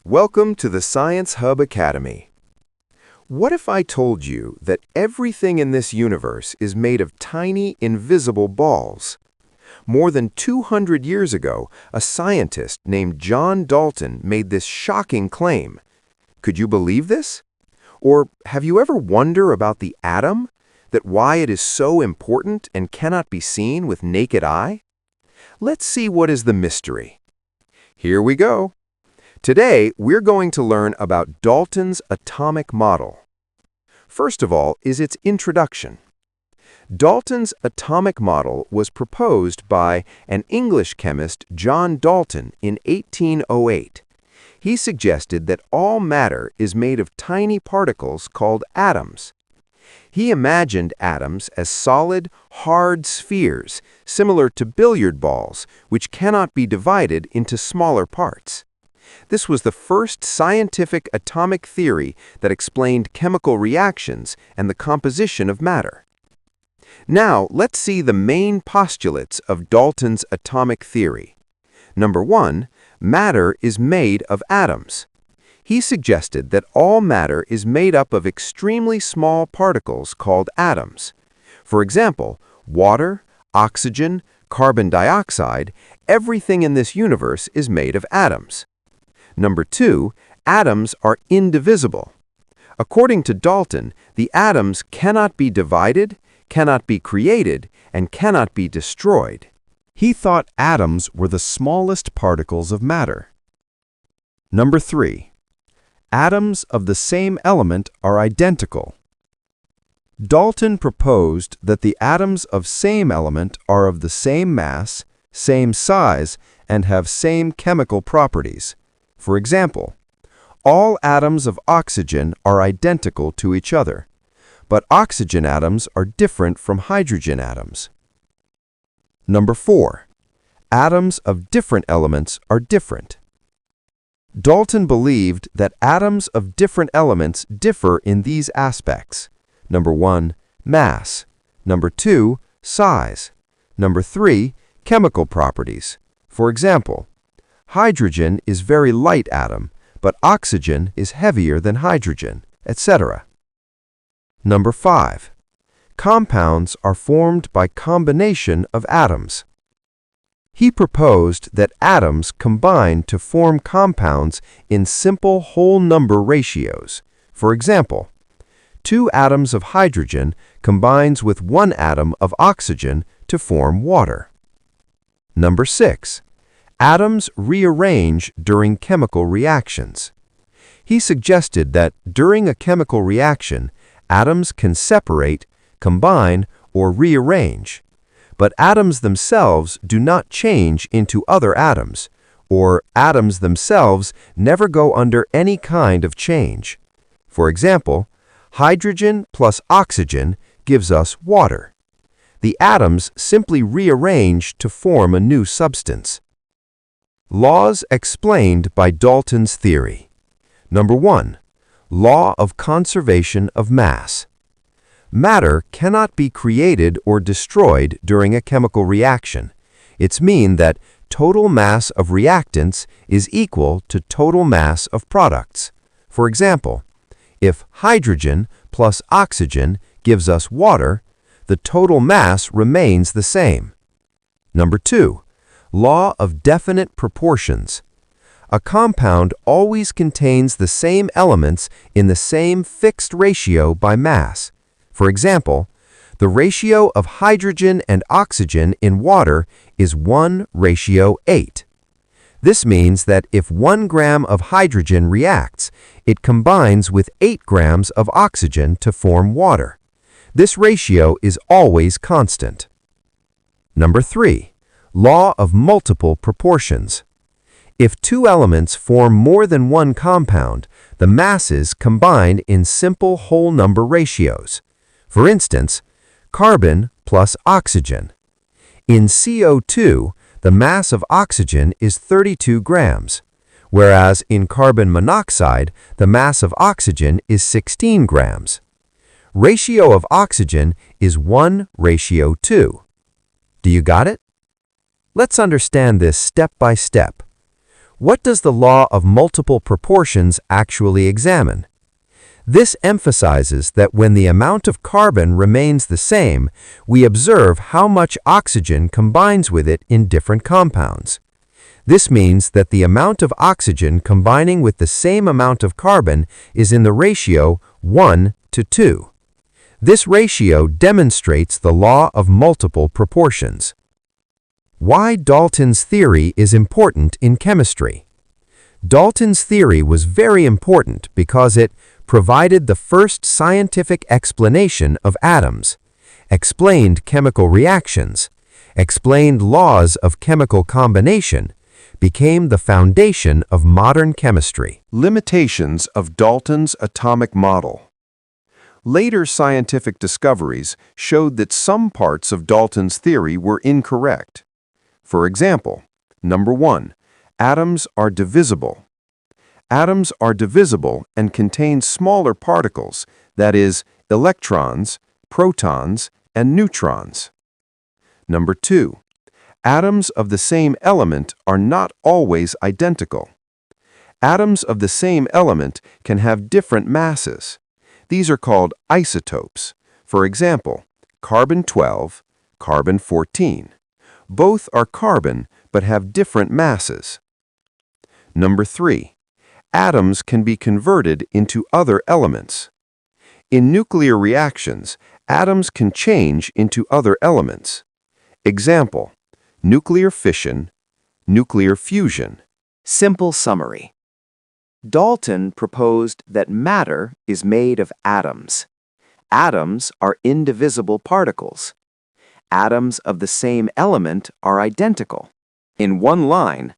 Welcome to the Science Hub Academy. What if I told you that everything in this universe is made of tiny, invisible balls? More than 200 years ago, a scientist named John Dalton made this shocking claim. Could you believe this? Or have you ever wondered about the atom? That why it is so important and cannot be seen with naked eye? Let's see what is the mystery. Here we go. Today, we're going to learn about Dalton's atomic model. First of all is its introduction. Dalton's atomic model was proposed by an English chemist, John Dalton, in 1808. He suggested that all matter is made of tiny particles called atoms. He imagined atoms as solid, hard spheres, similar to billiard balls, which cannot be divided into smaller parts. This was the first scientific atomic theory that explained chemical reactions and the composition of matter. Now, let's see the main postulates of Dalton's atomic theory. Number 1, matter is made of atoms. He suggested that all matter is made up of extremely small particles called atoms. For example, water, oxygen, carbon dioxide, everything in this universe is made of atoms. Number 2, atoms are indivisible. According to Dalton, the atoms cannot be divided, cannot be created, and cannot be destroyed. He thought atoms were the smallest particles of matter. Number 3, atoms of the same element are identical. Dalton proposed that the atoms of same element are of the same mass, same size, and have same chemical properties. For example, all atoms of oxygen are identical to each other, but oxygen atoms are different from hydrogen atoms. Number 4, atoms of different elements are different. Dalton believed that atoms of different elements differ in these aspects. Number 1, mass. Number 2, size. Number 3, chemical properties. For example, hydrogen is very light atom, but oxygen is heavier than hydrogen, etc. Number 5. Compounds are formed by combination of atoms. He proposed that atoms combine to form compounds in simple whole number ratios. For example, 2 atoms of hydrogen combines with 1 atom of oxygen to form water. Number 6. Atoms rearrange during chemical reactions. He suggested that during a chemical reaction, atoms can separate, combine, or rearrange. But atoms themselves do not change into other atoms, or atoms themselves never go under any kind of change. For example, hydrogen plus oxygen gives us water. The atoms simply rearrange to form a new substance. Laws explained by Dalton's theory. Number 1, law of conservation of mass. Matter cannot be created or destroyed during a chemical reaction. It's mean that total mass of reactants is equal to total mass of products. For example, if hydrogen plus oxygen gives us water, the total mass remains the same. Number 2, law of definite proportions. A compound always contains the same elements in the same fixed ratio by mass. For example, the ratio of hydrogen and oxygen in water is 1:8. This means that if 1 gram of hydrogen reacts, it combines with 8 grams of oxygen to form water. This ratio is always constant. Number 3, law of multiple proportions. If 2 elements form more than 1 compound, the masses combine in simple whole number ratios. For instance, carbon plus oxygen. In CO2, the mass of oxygen is 32 grams, whereas in carbon monoxide, the mass of oxygen is 16 grams. Ratio of oxygen is 1:2. Do you got it? Let's understand this step by step. What does the law of multiple proportions actually examine? This emphasizes that when the amount of carbon remains the same, we observe how much oxygen combines with it in different compounds. This means that the amount of oxygen combining with the same amount of carbon is in the ratio 1 to 2. This ratio demonstrates the law of multiple proportions. Why Dalton's theory is important in chemistry. Dalton's theory was very important because it provided the first scientific explanation of atoms, explained chemical reactions, explained laws of chemical combination, became the foundation of modern chemistry. Limitations of Dalton's atomic model. Later scientific discoveries showed that some parts of Dalton's theory were incorrect. For example, number 1, atoms are divisible. Atoms are divisible and contain smaller particles, that is, electrons, protons, and neutrons. Number 2, atoms of the same element are not always identical. Atoms of the same element can have different masses. These are called isotopes. For example, carbon-12, carbon-14. Both are carbon but have different masses. Number 3, atoms can be converted into other elements. In nuclear reactions, atoms can change into other elements. Example, nuclear fission, nuclear fusion. Simple summary. Dalton proposed that matter is made of atoms. Atoms are indivisible particles. Atoms of the same element are identical. In one line,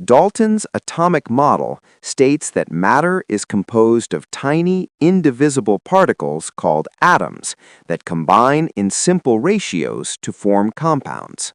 Dalton's atomic model states that matter is composed of tiny, indivisible particles called atoms that combine in simple ratios to form compounds.